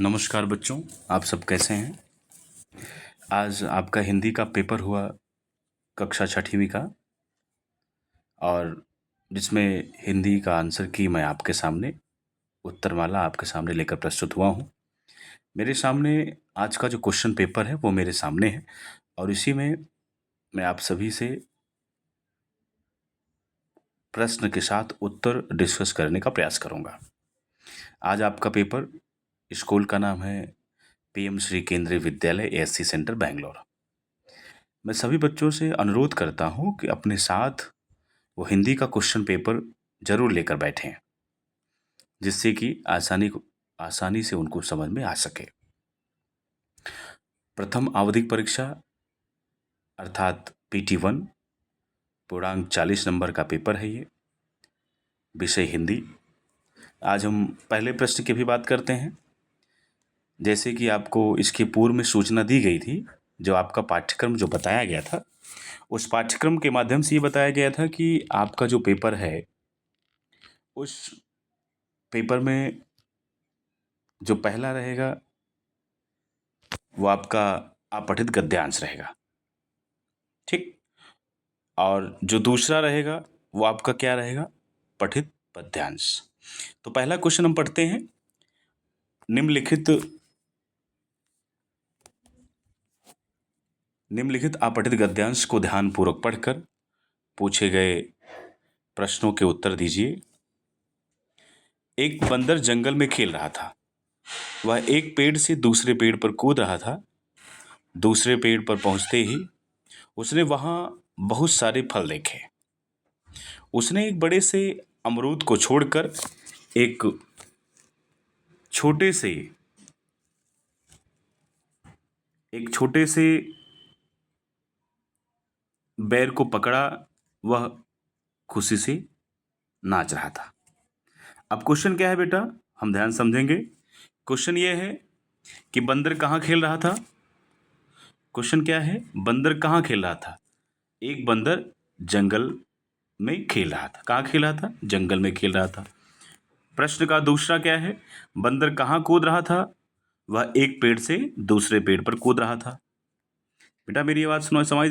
नमस्कार बच्चों, आप सब कैसे हैं। आज आपका हिंदी का पेपर हुआ कक्षा छठवीं का, और जिसमें हिंदी का आंसर की मैं आपके सामने उत्तरमाला आपके सामने लेकर प्रस्तुत हुआ हूँ। मेरे सामने आज का जो क्वेश्चन पेपर है वो मेरे सामने है, और इसी में मैं आप सभी से प्रश्न के साथ उत्तर डिस्कस करने का प्रयास करूँगा। आज आपका पेपर, स्कूल का नाम है पीएम श्री केंद्रीय विद्यालय एएससी सेंटर बैंगलोर। मैं सभी बच्चों से अनुरोध करता हूँ कि अपने साथ वो हिंदी का क्वेश्चन पेपर जरूर लेकर बैठें, जिससे कि आसानी से उनको समझ में आ सके। प्रथम आवधिक परीक्षा अर्थात PT1 पूर्णांक 40 नंबर का पेपर है ये, विषय हिंदी। आज हम पहले प्रश्न की भी बात करते हैं। जैसे कि आपको इसके पूर्व में सूचना दी गई थी, जो आपका पाठ्यक्रम जो बताया गया था, उस पाठ्यक्रम के माध्यम से ये बताया गया था कि आपका जो पेपर है, उस पेपर में जो पहला रहेगा वो आपका अपठित गद्यांश रहेगा, ठीक। और जो दूसरा रहेगा वो आपका क्या रहेगा, पठित पद्यांश। तो पहला क्वेश्चन हम पढ़ते हैं। निम्नलिखित अपठित गद्यांश को ध्यानपूर्वक पढ़कर पूछे गए प्रश्नों के उत्तर दीजिए। एक बंदर जंगल में खेल रहा था। वह एक पेड़ से दूसरे पेड़ पर कूद रहा था। दूसरे पेड़ पर पहुंचते ही उसने वहां बहुत सारे फल देखे। उसने एक बड़े से अमरूद को छोड़कर एक छोटे से बैर को पकड़ा। वह खुशी से नाच रहा था। अब क्वेश्चन क्या है बेटा, हम ध्यान समझेंगे। क्वेश्चन ये है कि बंदर कहाँ खेल रहा था। क्वेश्चन क्या है, बंदर कहाँ खेल रहा था। एक बंदर जंगल में खेल रहा था। कहाँ खेल रहा था, जंगल में खेल रहा था। प्रश्न का दूसरा क्या है, बंदर कहाँ कूद रहा था। वह एक पेड़ से दूसरे पेड़ पर कूद रहा था। बेटा मेरी आवाज़ सुनो, समझ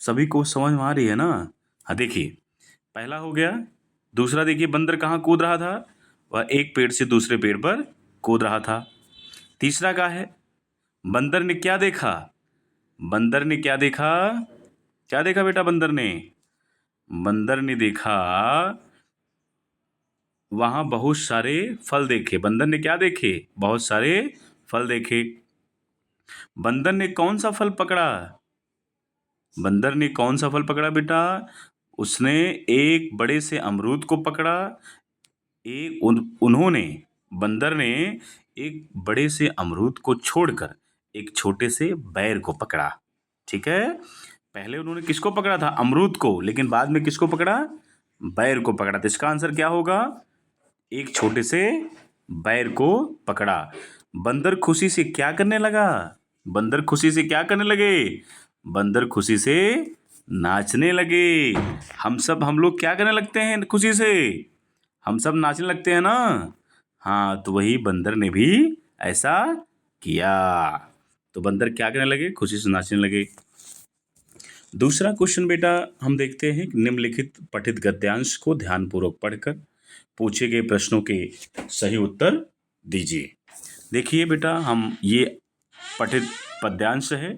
सभी को समझ में आ रही है ना। हाँ देखिए, पहला हो गया। दूसरा देखिए, बंदर कहाँ कूद रहा था, वह एक पेड़ से दूसरे पेड़ पर कूद रहा था। तीसरा क्या है, बंदर ने क्या देखा। बंदर ने क्या देखा, क्या देखा बेटा बंदर ने देखा वहां बहुत सारे फल देखे। बंदर ने क्या देखे, बहुत सारे फल देखे। बंदर ने कौन सा फल पकड़ा। बंदर ने कौन सा फल पकड़ा बेटा, उसने एक बड़े से अमरूद को पकड़ा। उन्होंने, बंदर ने एक बड़े से अमरूद को छोड़कर एक छोटे से बैर को पकड़ा। ठीक है, पहले उन्होंने किसको पकड़ा था, अमरूद को, लेकिन बाद में किसको पकड़ा, बैर को पकड़ा। तो इसका आंसर क्या होगा, एक छोटे से बैर को पकड़ा। बंदर खुशी से क्या करने लगा, बंदर खुशी से क्या करने लगे, बंदर खुशी से नाचने लगे। हम लोग क्या करने लगते हैं खुशी से, हम सब नाचने लगते हैं ना। हाँ, तो वही बंदर ने भी ऐसा किया। तो बंदर क्या करने लगे, खुशी से नाचने लगे। दूसरा क्वेश्चन बेटा हम देखते हैं, निम्नलिखित पठित गद्यांश को ध्यानपूर्वक पढ़कर पूछे गए प्रश्नों के सही उत्तर दीजिए। देखिए बेटा, हम ये पठित पद्यांश है।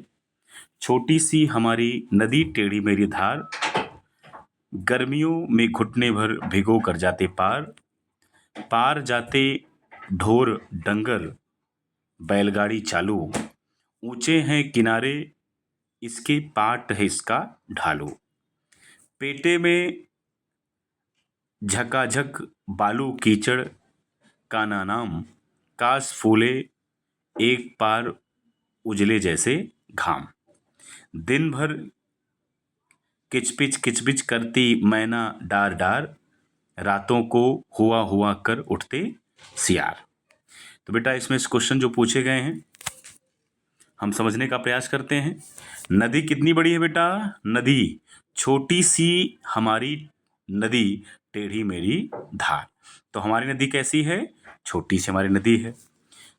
छोटी सी हमारी नदी टेढ़ी मेरी धार, गर्मियों में घुटने भर भिगो कर जाते पार। पार जाते ढोर डंगर, बैलगाड़ी चालू, ऊंचे हैं किनारे, इसके पाट है इसका ढालू। पेटे में झकाझक बालू कीचड़, काना नाम, कास फूले एक पार उजले जैसे घाम। दिन भर किचपिच करती मैना डार डार, रातों को हुआ हुआ कर उठते सियार। तो बेटा इसमें इस क्वेश्चन जो पूछे गए हैं हम समझने का प्रयास करते हैं। नदी कितनी बड़ी है बेटा, नदी छोटी सी हमारी नदी टेढ़ी मेरी धार। तो हमारी नदी कैसी है, छोटी सी हमारी नदी है।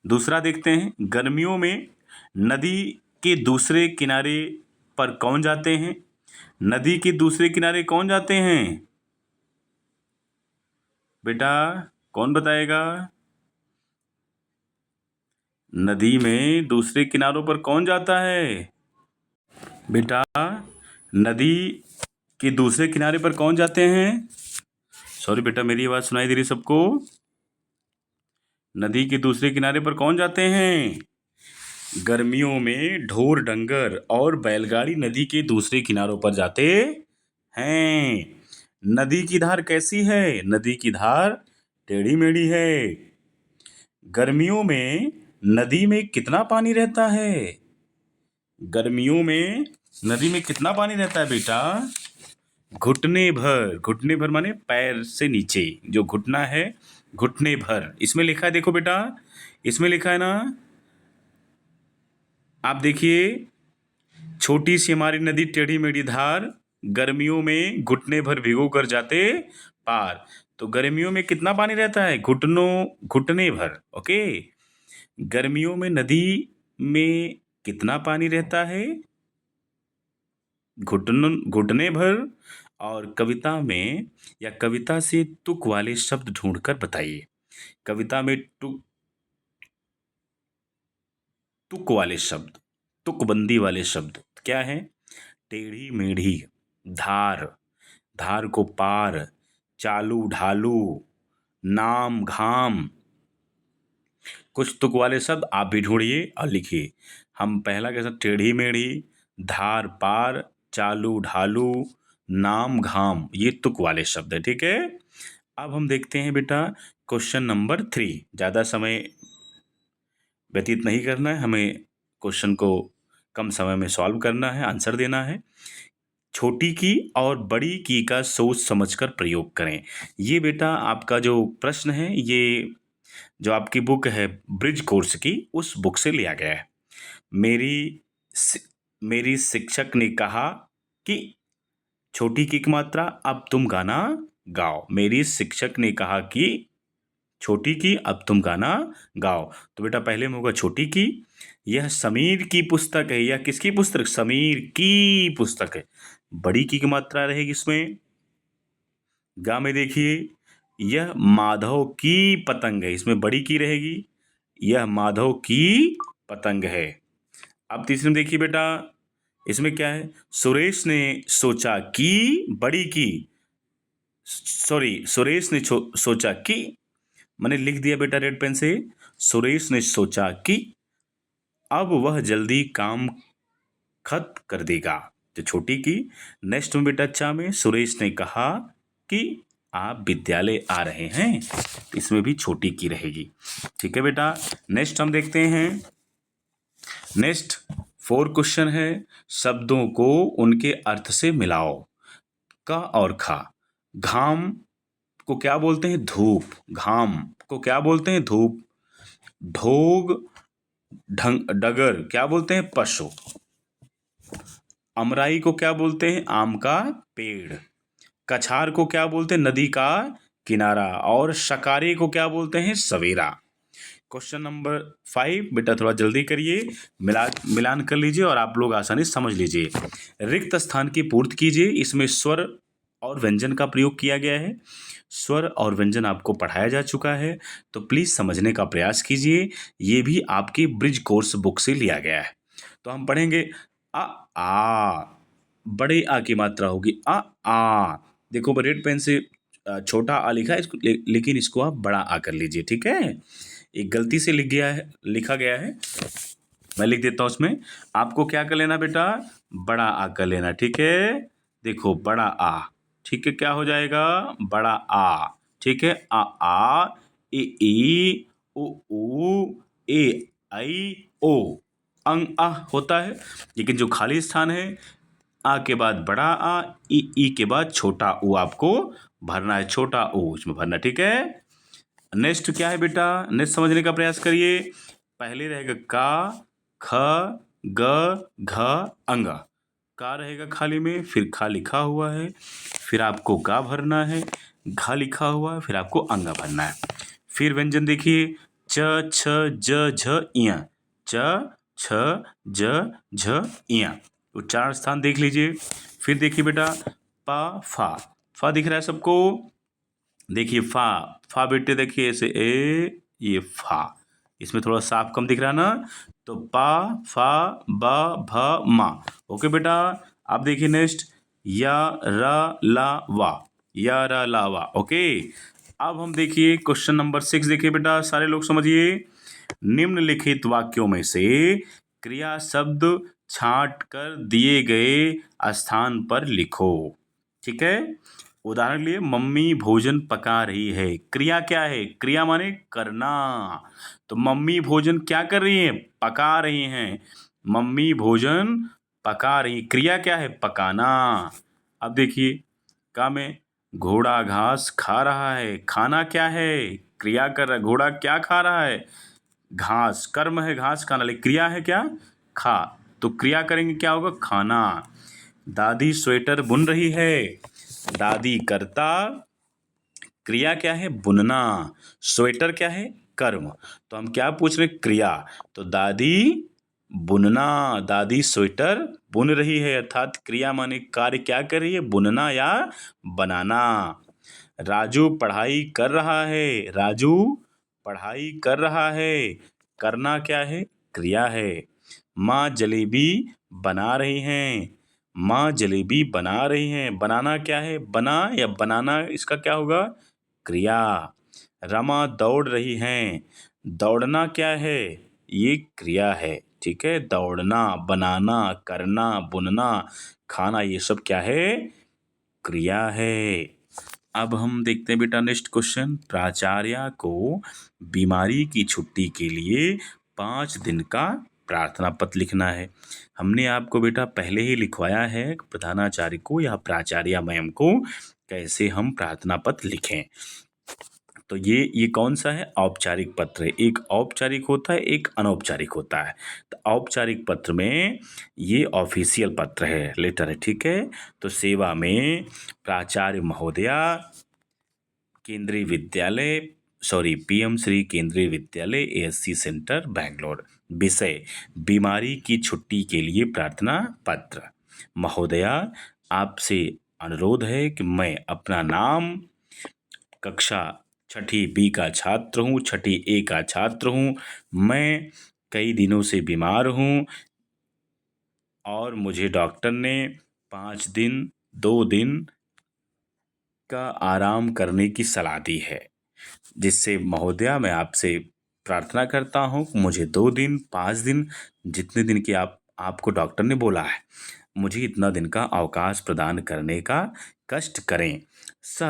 दूसरा देखते हैं, गर्मियों में नदी के दूसरे किनारे पर कौन जाते हैं? नदी के दूसरे किनारे कौन जाते हैं बेटा? कौन बताएगा? नदी में दूसरे किनारों पर कौन जाता है बेटा? नदी के दूसरे किनारे पर कौन जाते हैं? सॉरी बेटा, मेरी आवाज सुनाई दे रही सबको? नदी के दूसरे किनारे पर कौन जाते हैं? गर्मियों में ढोर डंगर और बैलगाड़ी नदी के दूसरे किनारों पर जाते हैं। नदी की धार कैसी है? नदी की धार टेढ़ी मेढ़ी है। गर्मियों में नदी में कितना पानी रहता है? गर्मियों में नदी में कितना पानी रहता है बेटा? घुटने भर। घुटने भर माने पैर से नीचे, जो घुटना है घुटने भर। इसमें लिखा है, देखो बेटा, इसमें लिखा है ना, आप देखिए, छोटी सी हमारी नदी टेढ़ी मेढ़ी धार, गर्मियों में घुटने भर भिगो कर जाते पार। तो गर्मियों में कितना पानी रहता है? घुटने भर। ओके, गर्मियों में नदी में कितना पानी रहता है? घुटने भर। और कविता में या कविता से तुक वाले शब्द ढूंढकर बताइए। कविता में तुक वाले शब्द, तुकबंदी वाले शब्द क्या है? टेढ़ी मेढ़ी, धार, धार को पार, चालू ढालू, नाम घाम। कुछ तुक वाले शब्द आप भी ढूंढिए और लिखिए। हम पहला कैसा, टेढ़ी मेढ़ी, धार पार, चालू ढालू, नाम घाम, ये तुक वाले शब्द है। ठीक है, अब हम देखते हैं बेटा क्वेश्चन नंबर 3। ज़्यादा समय व्यतीत नहीं करना है, हमें क्वेश्चन को कम समय में सॉल्व करना है, आंसर देना है। छोटी की और बड़ी की का सोच समझकर प्रयोग करें। ये बेटा आपका जो प्रश्न है, ये जो आपकी बुक है ब्रिज कोर्स की, उस बुक से लिया गया है। मेरी शिक्षक ने कहा कि छोटी की मात्रा, अब तुम गाना गाओ। मेरी शिक्षक ने कहा कि छोटी की, अब तुम गाना गाओ। तो बेटा पहले में होगा छोटी की। यह समीर की पुस्तक है। यह किसकी पुस्तक? समीर की पुस्तक है। बड़ी की मात्रा रहेगी इसमें। गा में देखिए, यह माधव की पतंग है। इसमें बड़ी की रहेगी। यह माधव की पतंग है। अब तीसरे में देखिए बेटा, इसमें क्या है? सुरेश ने सोचा कि बड़ी की, सॉरी, सुरेश ने सोचा कि, मैंने लिख दिया बेटा रेड पेन से, सुरेश ने सोचा कि अब वह जल्दी काम खत्म कर देगा। तो छोटी की। नेक्स्ट में बेटा अच्छा में, सुरेश ने कहा कि आप विद्यालय आ रहे हैं। इसमें भी छोटी की रहेगी। ठीक है बेटा, नेक्स्ट हम देखते हैं। नेक्स्ट 4 क्वेश्चन है, शब्दों को उनके अर्थ से मिलाओ। क और खा। घाम को क्या बोलते हैं? धूप। घाम को क्या बोलते हैं? धूप। ढोग डगर क्या बोलते हैं? पशु। अमराई को क्या बोलते हैं? आम का पेड़। कछार को क्या बोलते हैं? नदी का किनारा। और शकारे को क्या बोलते हैं? सवेरा। क्वेश्चन नंबर 5 बेटा थोड़ा जल्दी करिए, मिलान कर लीजिए और आप लोग आसानी से समझ लीजिए। रिक्त स्थान की पूर्ति कीजिए। इसमें स्वर और व्यंजन का प्रयोग किया गया है। स्वर और व्यंजन आपको पढ़ाया जा चुका है, तो प्लीज़ समझने का प्रयास कीजिए। ये भी आपकी ब्रिज कोर्स बुक से लिया गया है। तो हम पढ़ेंगे आ, बड़े आ की मात्रा होगी आ। देखो रेड पेन से छोटा आ लिखा है इसको, लेकिन इसको आप बड़ा आ कर लीजिए। ठीक है, एक गलती से लिखा गया है, मैं लिख देता हूँ उसमें। आपको क्या कर लेना बेटा? बड़ा आ कर लेना। ठीक है, देखो बड़ा आ। ठीक है, क्या हो जाएगा? बड़ा आ। ठीक है, आ ई उ ए आई ओ, अंग आ होता है। लेकिन जो खाली स्थान है, आ के बाद बड़ा आ, ई के बाद छोटा ऊ आपको भरना है। छोटा ऊ इसमें भरना। ठीक है, नेक्स्ट क्या है बेटा? नेक्स्ट समझने का प्रयास करिए। पहले रहेगा का, ख, ग, घ, अंगा। का रहेगा खाली में, फिर खा लिखा हुआ है, फिर आपको गा भरना है, घा लिखा हुआ है, फिर आपको अंगा भरना है। फिर व्यंजन देखिए, च छ ज झ इया, च छ ज झ इया। उच्चारण स्थान देख लीजिए। फिर देखिए बेटा पा फा, फा दिख रहा है सबको? देखिए फा, फा बेटे देखिए ऐसे ये फा, इसमें थोड़ा साफ कम दिख रहा है ना, तो पा फा बा भ मा। ओके बेटा, अब देखिए नेक्स्ट या रा ला वा, या रा ला वा। ओके, अब हम देखिए क्वेश्चन नंबर 6 देखिए बेटा, सारे लोग समझिए। निम्नलिखित वाक्यों में से क्रिया शब्द छांट कर दिए गए स्थान पर लिखो। ठीक है, उदाहरण के लिए मम्मी भोजन पका रही है। क्रिया क्या है? क्रिया माने करना। तो मम्मी भोजन क्या कर रही है? पका रही हैं। मम्मी भोजन पका रही, क्रिया क्या है? पकाना। अब देखिए काम में घोड़ा घास खा रहा है, खाना क्या है? क्रिया कर रहा है। घोड़ा क्या खा रहा है? घास। कर्म है घास खाना, लेकिन क्रिया है क्या? खा। तो क्रिया करेंगे क्या होगा? खाना। दादी स्वेटर बुन रही है। दादी कर्ता, क्रिया क्या है? बुनना। स्वेटर क्या है? कर्म। तो हम क्या पूछ रहे? क्रिया। तो दादी बुनना, दादी स्वेटर बुन रही है, अर्थात क्रिया माने कार्य क्या कर रही है? बुनना या बनाना। राजू पढ़ाई कर रहा है। राजू पढ़ाई कर रहा है, करना क्या है? क्रिया है। माँ जलेबी बना रही हैं। माँ जलेबी बना रही हैं, बनाना क्या है? बना या बनाना, इसका क्या होगा? क्रिया। रमा दौड़ रही हैं। दौड़ना क्या है? ये क्रिया है। ठीक है, दौड़ना, बनाना, करना, बुनना, खाना, ये सब क्या है? क्रिया है। अब हम देखते हैं बेटा नेक्स्ट क्वेश्चन। प्राचार्य को बीमारी की छुट्टी के लिए 5 दिन का प्रार्थना पत्र लिखना है। हमने आपको बेटा पहले ही लिखवाया है प्रधानाचार्य को या प्राचार्य मैम को कैसे हम प्रार्थना पत्र लिखें। तो ये कौन सा है? औपचारिक पत्र है। एक औपचारिक होता है, एक अनौपचारिक होता है। तो औपचारिक पत्र में ये ऑफिशियल पत्र है, लेटर है। ठीक है, तो सेवा में प्राचार्य महोदया, केंद्रीय विद्यालय पीएम श्री केंद्रीय विद्यालय एएससी सेंटर बैंगलोर। विषय बीमारी की छुट्टी के लिए प्रार्थना पत्र। महोदया, आपसे अनुरोध है कि मैं अपना नाम, कक्षा 6ठी बी का छात्र हूँ, 6ठी ए का छात्र हूँ। मैं कई दिनों से बीमार हूँ और मुझे डॉक्टर ने 5 दिन 2 दिन का आराम करने की सलाह दी है। जिससे महोदया मैं आपसे प्रार्थना करता हूँ, मुझे 2 दिन 5 दिन जितने दिन की आपको डॉक्टर ने बोला है, मुझे इतना दिन का अवकाश प्रदान करने का कष्ट करें।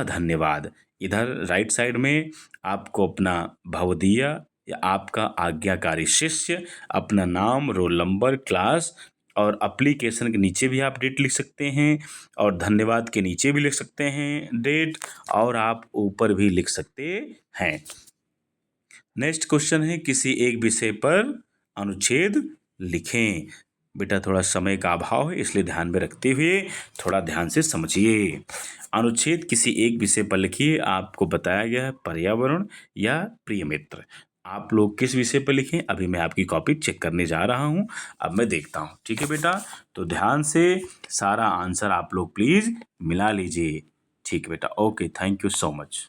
धन्यवाद। इधर राइट साइड में आपको अपना भवदीय या आपका आज्ञाकारी शिष्य, अपना नाम, रोल नंबर, क्लास और एप्लीकेशन के नीचे भी आप डेट लिख सकते हैं और धन्यवाद के नीचे भी लिख सकते हैं डेट, और आप ऊपर भी लिख सकते हैं। नेक्स्ट क्वेश्चन है किसी एक विषय पर अनुच्छेद लिखें। बेटा थोड़ा समय का अभाव है, इसलिए ध्यान में रखते हुए थोड़ा ध्यान से समझिए। अनुच्छेद किसी एक विषय पर लिखिए। आपको बताया गया है पर्यावरण या प्रिय मित्र। आप लोग किस विषय पर लिखें? अभी मैं आपकी कॉपी चेक करने जा रहा हूं, अब मैं देखता हूं। ठीक है बेटा, तो ध्यान से सारा आंसर आप लोग प्लीज मिला लीजिए। ठीक बेटा, okay, thank you so much.